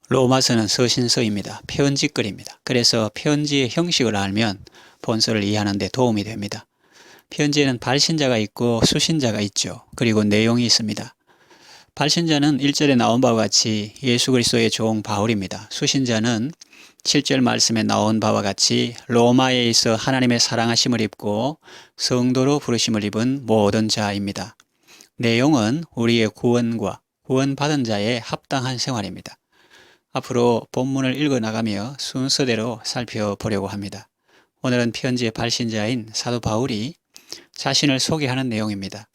로마서는 서신서입니다. 편지글입니다. 그래서 편지의 형식을 알면 본서를 이해하는 데 도움이 됩니다. 편지에는 발신자가 있고 수신자가 있죠. 그리고 내용이 있습니다. 발신자는 1절에 나온 바와 같이 예수 그리스도의 종 바울입니다. 수신자는 7절 말씀에 나온 바와 같이 로마에 있어 하나님의 사랑하심을 입고 성도로 부르심을 입은 모든 자입니다. 내용은 우리의 구원과 구원받은 자의 합당한 생활입니다. 앞으로 본문을 읽어나가며 순서대로 살펴보려고 합니다. 오늘은 편지의 발신자인 사도 바울이 자신을 소개하는 내용입니다.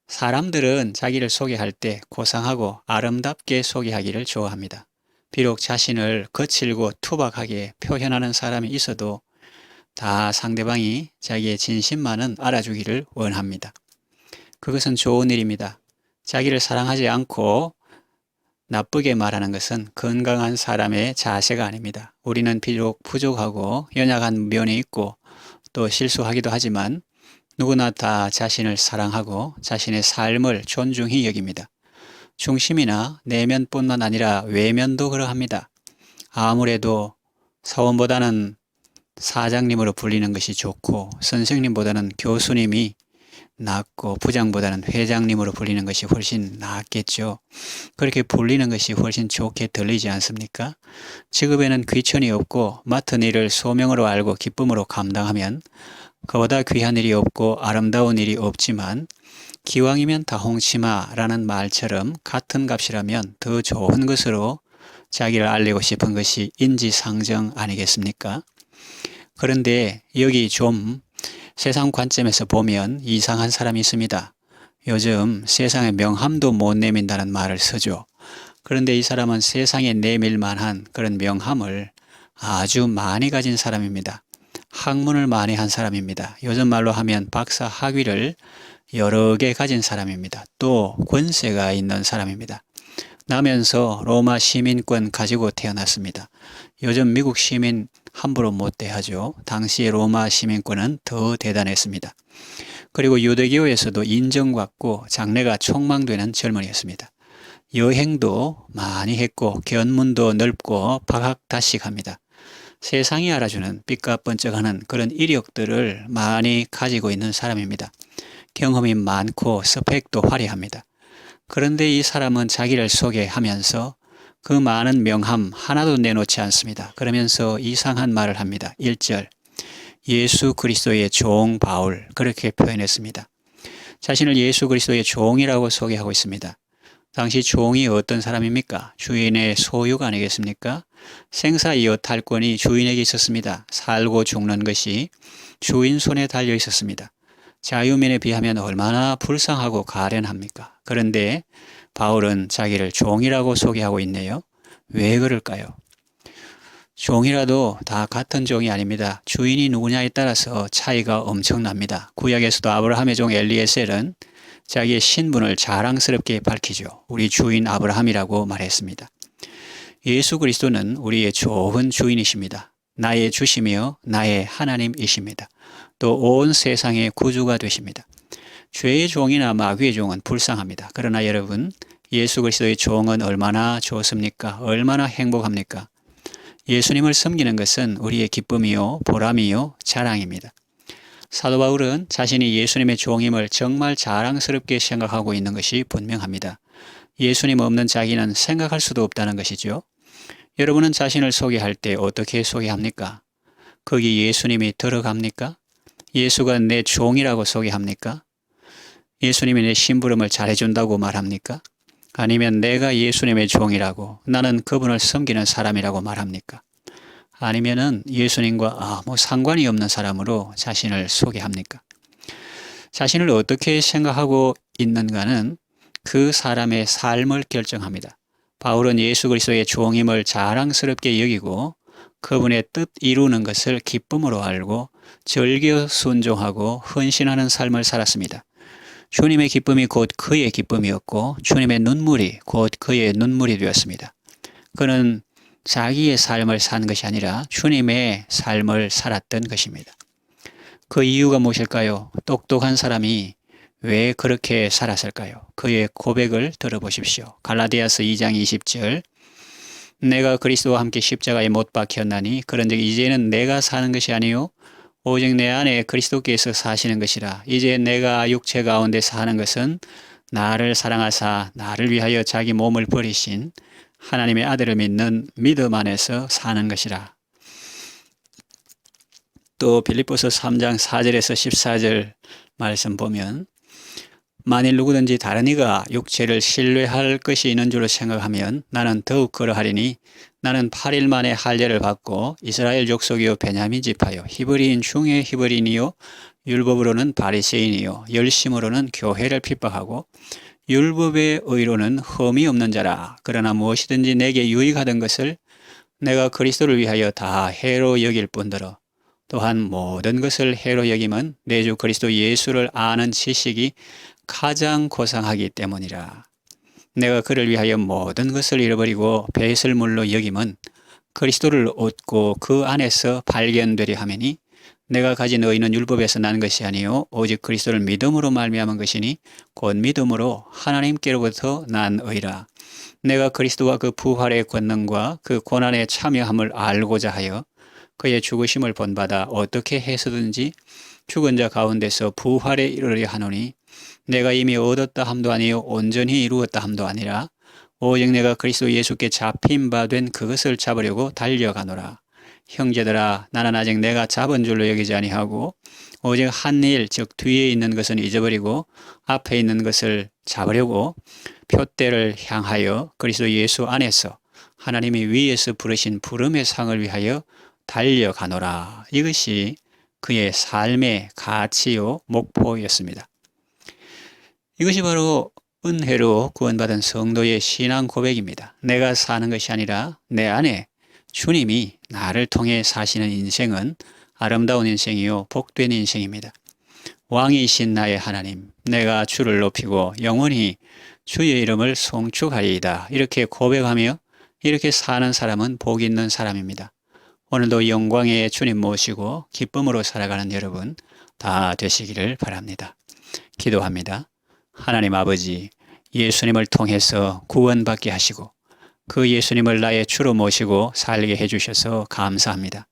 사람들은 자기를 소개할 때 고상하고 아름답게 소개하기를 좋아합니다. 비록 자신을 거칠고 투박하게 표현하는 사람이 있어도 다 상대방이 자기의 진심만은 알아주기를 원합니다. 그것은 좋은 일입니다. 자기를 사랑하지 않고 나쁘게 말하는 것은 건강한 사람의 자세가 아닙니다. 우리는 비록 부족하고 연약한 면이 있고 또 실수하기도 하지만 누구나 다 자신을 사랑하고 자신의 삶을 존중히 여깁니다. 중심이나 내면뿐만 아니라 외면도 그러합니다. 아무래도 사원보다는 사장님으로 불리는 것이 좋고 선생님보다는 교수님이 낫고 부장보다는 회장님으로 불리는 것이 훨씬 낫겠죠. 그렇게 불리는 것이 훨씬 좋게 들리지 않습니까? 직업에는 귀천이 없고 맡은 일을 소명으로 알고 기쁨으로 감당하면 그보다 귀한 일이 없고 아름다운 일이 없지만 기왕이면 다홍치마라는 말처럼 같은 값이라면 더 좋은 것으로 자기를 알리고 싶은 것이 인지상정 아니겠습니까? 그런데 여기 좀 세상 관점에서 보면 이상한 사람이 있습니다. 요즘 세상에 명함도 못 내민다는 말을 쓰죠. 그런데 이 사람은 세상에 내밀 만한 그런 명함을 아주 많이 가진 사람입니다. 학문을 많이 한 사람입니다. 요즘 말로 하면 박사 학위를 여러 개 가진 사람입니다. 또 권세가 있는 사람입니다. 나면서 로마 시민권 가지고 태어났습니다. 요즘 미국 시민 함부로 못 대하죠. 당시의 로마 시민권은 더 대단했습니다. 그리고 유대교에서도 인정받고 장래가 촉망되는 젊은이였습니다. 여행도 많이 했고 견문도 넓고 박학다식합니다. 세상이 알아주는 삐까뻔쩍하는 그런 이력들을 많이 가지고 있는 사람입니다. 경험이 많고 스펙도 화려합니다. 그런데 이 사람은 자기를 소개하면서 그 많은 명함 하나도 내놓지 않습니다. 그러면서 이상한 말을 합니다. 1절 예수 그리스도의 종 바울 그렇게 표현했습니다. 자신을 예수 그리스도의 종이라고 소개하고 있습니다. 당시 종이 어떤 사람입니까? 주인의 소유가 아니겠습니까? 생사이어탈권이 주인에게 있었습니다. 살고 죽는 것이 주인 손에 달려 있었습니다. 자유민에 비하면 얼마나 불쌍하고 가련합니까? 그런데 바울은 자기를 종이라고 소개하고 있네요. 왜 그럴까요? 종이라도 다 같은 종이 아닙니다. 주인이 누구냐에 따라서 차이가 엄청납니다. 구약에서도 아브라함의 종 엘리에셀은 자기의 신분을 자랑스럽게 밝히죠. 우리 주인 아브라함이라고 말했습니다. 예수 그리스도는 우리의 좋은 주인이십니다. 나의 주시며 나의 하나님이십니다. 또 온 세상의 구주가 되십니다. 죄의 종이나 마귀의 종은 불쌍합니다. 그러나 여러분, 예수 그리스도의 종은 얼마나 좋습니까? 얼마나 행복합니까? 예수님을 섬기는 것은 우리의 기쁨이요, 보람이요, 자랑입니다. 사도 바울은 자신이 예수님의 종임을 정말 자랑스럽게 생각하고 있는 것이 분명합니다. 예수님 없는 자기는 생각할 수도 없다는 것이죠. 여러분은 자신을 소개할 때 어떻게 소개합니까? 거기 예수님이 들어갑니까? 예수가 내 종이라고 소개합니까? 예수님이 내 심부름을 잘해준다고 말합니까? 아니면 내가 예수님의 종이라고 나는 그분을 섬기는 사람이라고 말합니까? 아니면은 예수님과 아무 상관이 없는 사람으로 자신을 소개합니까? 자신을 어떻게 생각하고 있는가는 그 사람의 삶을 결정합니다. 바울은 예수 그리스도의 종임을 자랑스럽게 여기고 그분의 뜻 이루는 것을 기쁨으로 알고 절겨 순종하고 헌신하는 삶을 살았습니다. 주님의 기쁨이 곧 그의 기쁨이었고 주님의 눈물이 곧 그의 눈물이 되었습니다. 그는 자기의 삶을 산 것이 아니라 주님의 삶을 살았던 것입니다. 그 이유가 무엇일까요? 똑똑한 사람이 왜 그렇게 살았을까요? 그의 고백을 들어보십시오. 갈라디아서 2장 20절 내가 그리스도와 함께 십자가에 못 박혔나니 그런즉 이제는 내가 사는 것이 아니요 오직 내 안에 그리스도께서 사시는 것이라. 이제 내가 육체 가운데 사는 것은 나를 사랑하사 나를 위하여 자기 몸을 버리신 하나님의 아들을 믿는 믿음 안에서 사는 것이라. 또 빌립보서 3장 4절에서 14절 말씀 보면 만일 누구든지 다른 이가 육체를 신뢰할 것이 있는 줄로 생각하면 나는 더욱 그러하리니 나는 8일 만에 할례를 받고 이스라엘 족속이요 베냐민 지파요 히브리인 중에 히브리인이요 율법으로는 바리새인이요 열심으로는 교회를 핍박하고 율법의 의로는 흠이 없는 자라. 그러나 무엇이든지 내게 유익하던 것을 내가 그리스도를 위하여 다 해로 여길 뿐더러 또한 모든 것을 해로 여김은 내 주 그리스도 예수를 아는 지식이 가장 고상하기 때문이라. 내가 그를 위하여 모든 것을 잃어버리고 배설물로 여김은 그리스도를 얻고 그 안에서 발견되려 하매니 내가 가진 의는 율법에서 난 것이 아니요 오직 그리스도를 믿음으로 말미암은 것이니 곧 믿음으로 하나님께로부터 난 의라. 내가 그리스도와 그 부활의 권능과 그 고난에 참여함을 알고자 하여 그의 죽으심을 본받아 어떻게 해서든지 죽은 자 가운데서 부활에 이르려 하노니 내가 이미 얻었다 함도 아니요 온전히 이루었다 함도 아니라 오직 내가 그리스도 예수께 잡힌 바 된 그것을 잡으려고 달려가노라. 형제들아 나는 아직 내가 잡은 줄로 여기지 아니하고 오직 한 일 즉 뒤에 있는 것은 잊어버리고 앞에 있는 것을 잡으려고 표대를 향하여 그리스도 예수 안에서 하나님이 위에서 부르신 부름의 상을 위하여 달려가노라. 이것이 그의 삶의 가치요 목표였습니다. 이것이 바로 은혜로 구원받은 성도의 신앙 고백입니다. 내가 사는 것이 아니라 내 안에 주님이 나를 통해 사시는 인생은 아름다운 인생이요 복된 인생입니다. 왕이신 나의 하나님, 내가 주를 높이고 영원히 주의 이름을 송축하리이다. 이렇게 고백하며 이렇게 사는 사람은 복 있는 사람입니다. 오늘도 영광의 주님 모시고 기쁨으로 살아가는 여러분 다 되시기를 바랍니다. 기도합니다. 하나님 아버지, 예수님을 통해서 구원받게 하시고 그 예수님을 나의 주로 모시고 살게 해주셔서 감사합니다.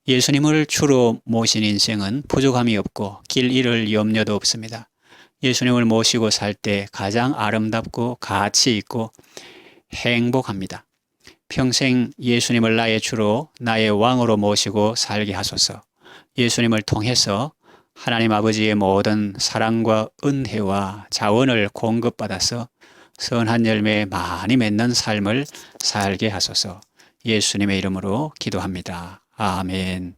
예수님을 주로 모신 인생은 부족함이 없고 길 잃을 염려도 없습니다. 예수님을 모시고 살 때 가장 아름답고 가치 있고 행복합니다. 평생 예수님을 나의 주로 나의 왕으로 모시고 살게 하소서. 예수님을 통해서 하나님 아버지의 모든 사랑과 은혜와 자원을 공급받아서 선한 열매 많이 맺는 삶을 살게 하소서. 예수님의 이름으로 기도합니다. 아멘.